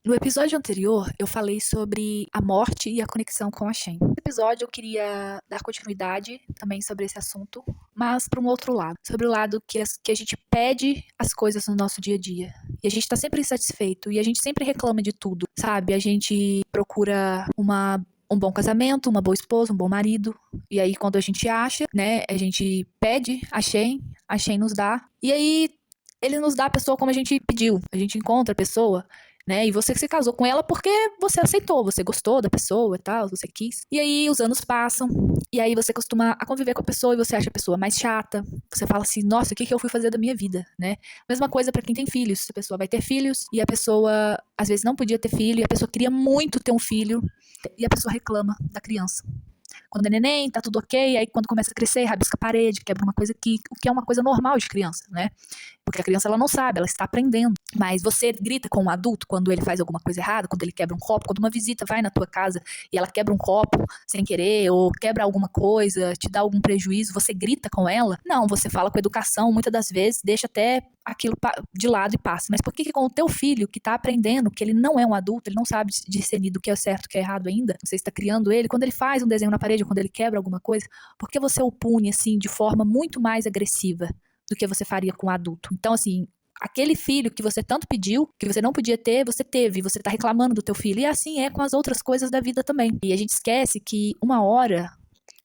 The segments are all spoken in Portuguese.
No episódio anterior, eu falei sobre a morte e a conexão com a Shen. Nesse episódio, eu queria dar continuidade também sobre esse assunto, mas para um outro lado. Sobre o lado que a gente pede as coisas no nosso dia a dia. E a gente tá sempre insatisfeito, e a gente sempre reclama de tudo, sabe? A gente procura um bom casamento, uma boa esposa, um bom marido. E aí, quando a gente acha, né, a gente pede a Shen nos dá. E aí, ele nos dá a pessoa como a gente pediu. A gente encontra a pessoa, né? E você se casou com ela porque você aceitou, você gostou da pessoa e tal, você quis. E aí os anos passam, e aí você costuma a conviver com a pessoa e você acha a pessoa mais chata. Você fala assim, nossa, o que eu fui fazer da minha vida, né? Mesma coisa pra quem tem filhos. A pessoa vai ter filhos e a pessoa às vezes não podia ter filho e a pessoa queria muito ter um filho e a pessoa reclama da criança. Quando é neném, tá tudo ok, aí quando começa a crescer, rabisca a parede, quebra uma coisa aqui, o que é uma coisa normal de criança, né? Porque a criança ela não sabe, ela está aprendendo. Mas você grita com um adulto quando ele faz alguma coisa errada, quando ele quebra um copo, quando uma visita vai na tua casa e ela quebra um copo sem querer, ou quebra alguma coisa, te dá algum prejuízo, você grita com ela? Não, você fala com educação, muitas das vezes deixa até aquilo de lado e passa. Mas por que com o teu filho, que tá aprendendo, que ele não é um adulto, ele não sabe discernir do que é certo e do que é errado ainda, você está criando ele, quando ele faz um desenho na parede, ou quando ele quebra alguma coisa, por que você o pune, assim, de forma muito mais agressiva do que você faria com um adulto? Então, assim, aquele filho que você tanto pediu, que você não podia ter, você teve, você tá reclamando do teu filho. E assim é com as outras coisas da vida também. E a gente esquece que uma hora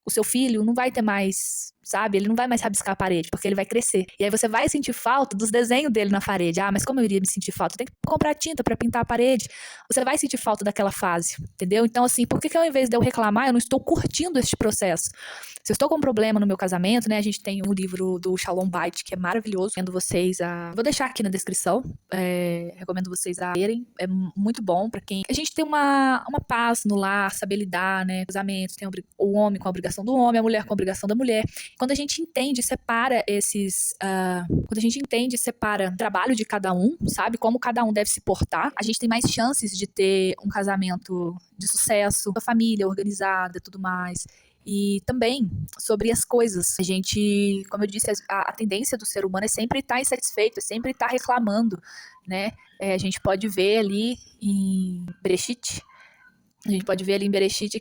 o seu filho não vai ter mais, sabe? Ele não vai mais rabiscar a parede, porque ele vai crescer. E aí você vai sentir falta dos desenhos dele na parede. Ah, mas como eu iria me sentir falta? Tem que comprar tinta pra pintar a parede. Você vai sentir falta daquela fase, entendeu? Então, assim, por que ao invés de eu reclamar, eu não estou curtindo este processo? Se eu estou com um problema no meu casamento, né? A gente tem um livro do Shalom Bait, que é maravilhoso. Recomendo vocês a... Vou deixar aqui na descrição. Recomendo vocês a lerem. É muito bom pra quem... A gente tem uma paz no lar, saber lidar, né? Casamento, tem o homem com a obrigação do homem, a mulher com a obrigação da mulher. Quando a gente entende, separa esses... quando a gente entende, separa o trabalho de cada um, sabe? Como cada um deve se portar, a gente tem mais chances de ter um casamento de sucesso, a família organizada e tudo mais. E também sobre as coisas. A gente, como eu disse, a tendência do ser humano é sempre estar insatisfeito, é sempre estar reclamando, né? A gente pode ver ali em Bereshit,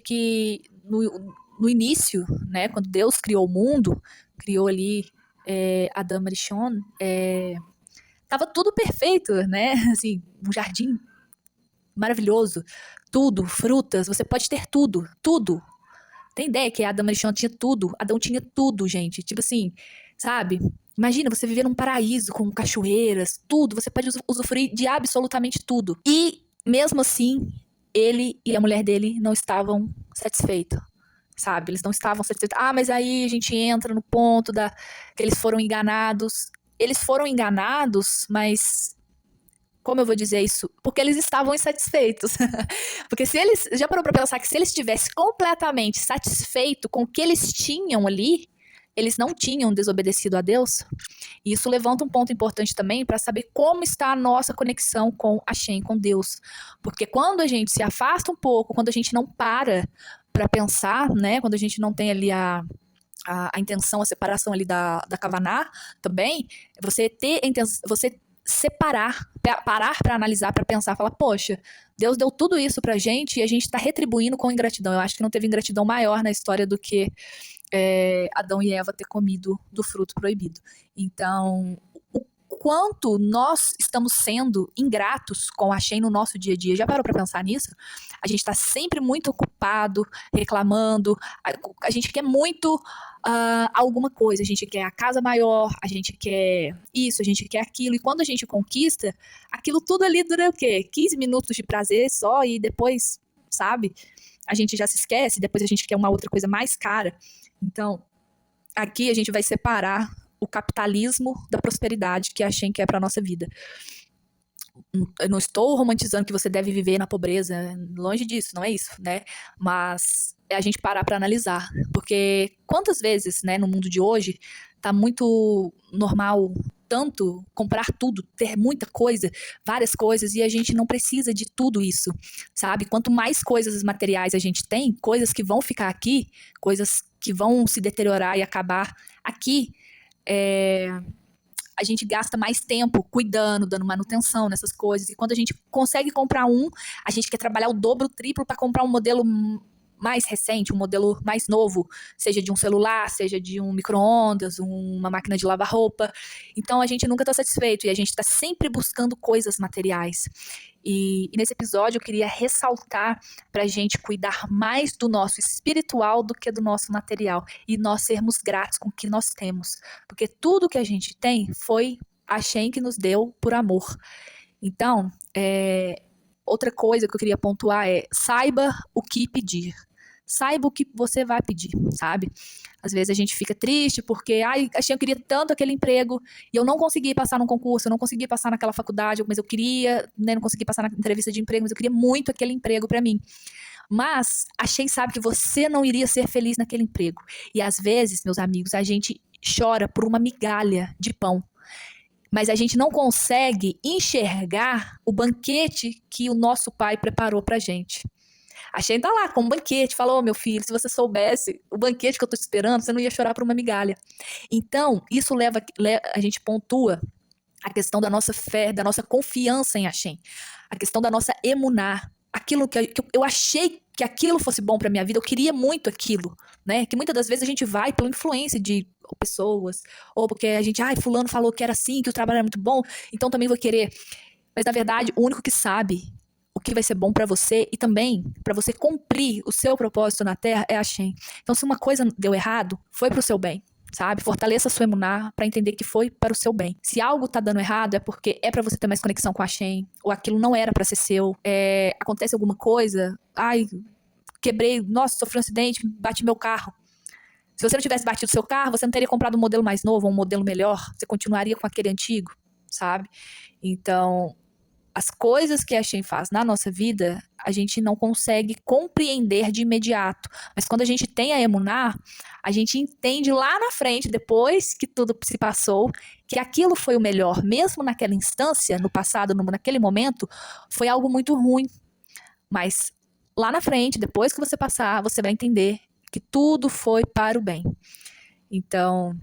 que no início, né, quando Deus criou o mundo, criou ali Adão e Rishon, tava tudo perfeito, né? Assim, um jardim maravilhoso, tudo, frutas, você pode ter tudo, tudo. Tem ideia que Adão e Rishon tinha tudo? Adão tinha tudo, gente. Tipo assim, sabe? Imagina você viver num paraíso com cachoeiras, tudo. Você pode usufruir de absolutamente tudo. E, mesmo assim, ele e a mulher dele não estavam satisfeitos, sabe? Eles não estavam satisfeitos. Ah, mas aí a gente entra no ponto que eles foram enganados. Eles foram enganados, mas como eu vou dizer isso? Porque eles estavam insatisfeitos. Porque se eles, já parou pra pensar que se eles estivessem completamente satisfeitos com o que eles tinham ali, eles não tinham desobedecido a Deus? E isso levanta um ponto importante também para saber como está a nossa conexão com a Shem, com Deus. Porque quando a gente se afasta um pouco, quando a gente não para pensar, né? Quando a gente não tem ali a intenção, a separação ali da Kavaná também, você ter a intenção, você separar, parar para analisar, para pensar, falar, poxa, Deus deu tudo isso pra gente e a gente tá retribuindo com ingratidão. Eu acho que não teve ingratidão maior na história do que Adão e Eva ter comido do fruto proibido. Então, o quanto nós estamos sendo ingratos com a Shem no nosso dia a dia, já parou pra pensar nisso? A gente tá sempre muito ocupado, reclamando, a gente quer muito alguma coisa, a gente quer a casa maior, a gente quer isso, a gente quer aquilo, e quando a gente conquista, aquilo tudo ali dura o quê? 15 minutos de prazer só, e depois, sabe, a gente já se esquece, depois a gente quer uma outra coisa mais cara. Então, aqui a gente vai separar o capitalismo da prosperidade que a Shem quer para a nossa vida. Eu não estou romantizando que você deve viver na pobreza, longe disso, não é isso, né? Mas é a gente parar para analisar, porque quantas vezes, né, no mundo de hoje, tá muito normal tanto comprar tudo, ter muita coisa, várias coisas, e a gente não precisa de tudo isso, sabe? Quanto mais coisas materiais a gente tem, coisas que vão ficar aqui, coisas que vão se deteriorar e acabar aqui, a gente gasta mais tempo cuidando, dando manutenção nessas coisas. E quando a gente consegue comprar a gente quer trabalhar o dobro, o triplo para comprar um modelo mais recente, um modelo mais novo, seja de um celular, seja de um micro-ondas, uma máquina de lavar roupa. Então a gente nunca está satisfeito e a gente está sempre buscando coisas materiais. E nesse episódio eu queria ressaltar para a gente cuidar mais do nosso espiritual do que do nosso material e nós sermos gratos com o que nós temos, porque tudo que a gente tem foi a Shen que nos deu por amor. Então, outra coisa que eu queria pontuar é: saiba o que pedir. Saiba o que você vai pedir, sabe? Às vezes a gente fica triste porque, eu queria tanto aquele emprego e eu não consegui passar num concurso, eu não consegui passar naquela faculdade, mas eu queria, né, não consegui passar na entrevista de emprego, mas eu queria muito aquele emprego para mim. Mas a Shen sabe que você não iria ser feliz naquele emprego. E às vezes, meus amigos, a gente chora por uma migalha de pão. Mas a gente não consegue enxergar o banquete que o nosso pai preparou pra gente. A Shen tá lá com um banquete, falou: meu filho, se você soubesse o banquete que eu tô esperando, você não ia chorar por uma migalha. Então, isso a gente pontua a questão da nossa fé, da nossa confiança em Hashem, a questão da nossa emuná, aquilo que eu achei que aquilo fosse bom para minha vida, eu queria muito aquilo, né? Que muitas das vezes a gente vai pela influência de pessoas, ou porque a gente, fulano falou que era assim, que o trabalho era muito bom, então também vou querer. Mas na verdade, o único que sabe o que vai ser bom para você e também para você cumprir o seu propósito na Terra é Hashem. Então, se uma coisa deu errado, foi pro seu bem, sabe? Fortaleça a sua emuná para entender que foi para o seu bem. Se algo tá dando errado, é porque é para você ter mais conexão com Hashem, ou aquilo não era para ser seu. Acontece alguma coisa, quebrei, nossa, sofri um acidente, bati meu carro. Se você não tivesse batido seu carro, você não teria comprado um modelo mais novo, ou um modelo melhor, você continuaria com aquele antigo, sabe? Então, as coisas que a Hashem faz na nossa vida, a gente não consegue compreender de imediato. Mas quando a gente tem a emuná, a gente entende lá na frente, depois que tudo se passou, que aquilo foi o melhor. Mesmo naquela instância, no passado, naquele momento, foi algo muito ruim. Mas lá na frente, depois que você passar, você vai entender que tudo foi para o bem. Então,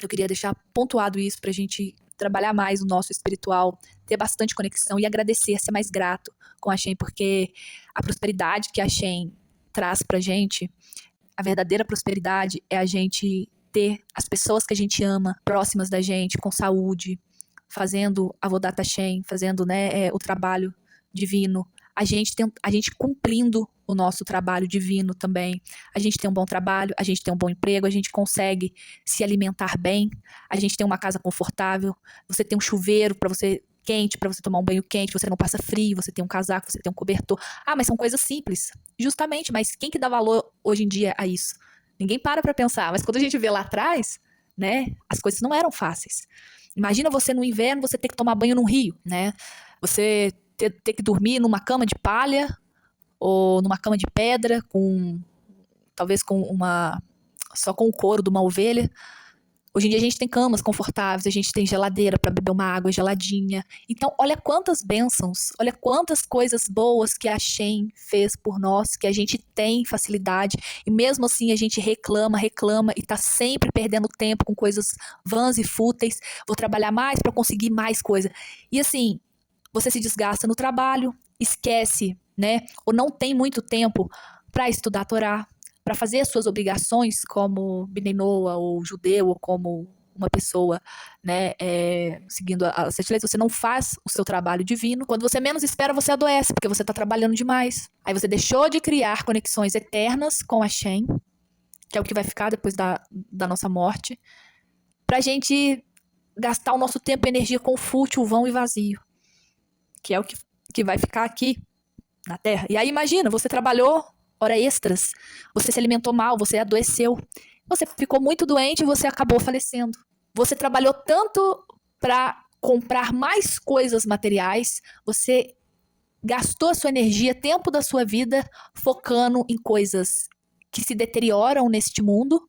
eu queria deixar pontuado isso pra gente trabalhar mais o nosso espiritual, ter bastante conexão e agradecer, ser mais grato com a Hashem, porque a prosperidade que a Hashem traz pra gente, a verdadeira prosperidade é a gente ter as pessoas que a gente ama próximas da gente, com saúde, fazendo a Avodat Hashem, fazendo, né, o trabalho divino, a gente cumprindo o nosso trabalho divino também. A gente tem um bom trabalho, a gente tem um bom emprego, a gente consegue se alimentar bem, a gente tem uma casa confortável, você tem um chuveiro para você quente, para você tomar um banho quente, você não passa frio, você tem um casaco, você tem um cobertor. Mas são coisas simples. Justamente, mas quem que dá valor hoje em dia a isso? Ninguém para pensar, mas quando a gente vê lá atrás, né, as coisas não eram fáceis. Imagina você no inverno, você ter que tomar banho num rio, né? Você ter que dormir numa cama de palha ou numa cama de pedra, talvez só com o couro de uma ovelha. Hoje em dia a gente tem camas confortáveis, a gente tem geladeira para beber uma água geladinha. Então, olha quantas bênçãos, olha quantas coisas boas que a Hashem fez por nós, que a gente tem facilidade, e mesmo assim a gente reclama e tá sempre perdendo tempo com coisas vãs e fúteis. Vou trabalhar mais para conseguir mais coisa. E assim, você se desgasta no trabalho, esquece, né? Ou não tem muito tempo para estudar a Torá, para fazer as suas obrigações como Bnei Noah, ou judeu, ou como uma pessoa, né, seguindo as sete leis. Você não faz o seu trabalho divino. Quando você menos espera, você adoece, porque você está trabalhando demais. Aí você deixou de criar conexões eternas com a Hashem, que é o que vai ficar depois da nossa morte, pra gente gastar o nosso tempo e energia com fútil, vão e vazio, que é o que vai ficar aqui na Terra. E aí imagina, você trabalhou horas extras, você se alimentou mal, você adoeceu, você ficou muito doente e você acabou falecendo. Você trabalhou tanto para comprar mais coisas materiais, você gastou a sua energia, tempo da sua vida, focando em coisas que se deterioram neste mundo,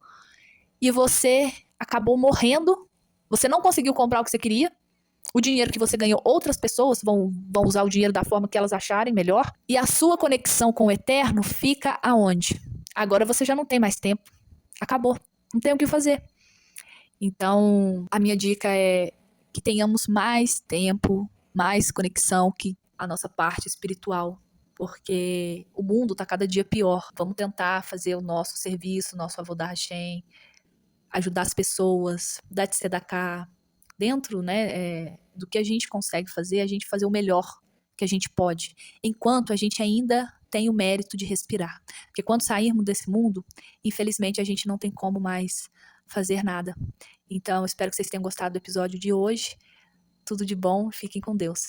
e você acabou morrendo, você não conseguiu comprar o que você queria, o dinheiro que você ganhou, outras pessoas vão usar o dinheiro da forma que elas acharem melhor. E a sua conexão com o eterno fica aonde? Agora você já não tem mais tempo. Acabou. Não tem o que fazer. Então, a minha dica é que tenhamos mais tempo, mais conexão que a nossa parte espiritual, porque o mundo está cada dia pior. Vamos tentar fazer o nosso serviço, nosso Avodah Hashem, ajudar as pessoas, dar de tzedakah, dentro, né, do que a gente consegue fazer, a gente fazer o melhor que a gente pode, enquanto a gente ainda tem o mérito de respirar. Porque quando sairmos desse mundo, infelizmente a gente não tem como mais fazer nada. Então, espero que vocês tenham gostado do episódio de hoje. Tudo de bom, fiquem com Deus.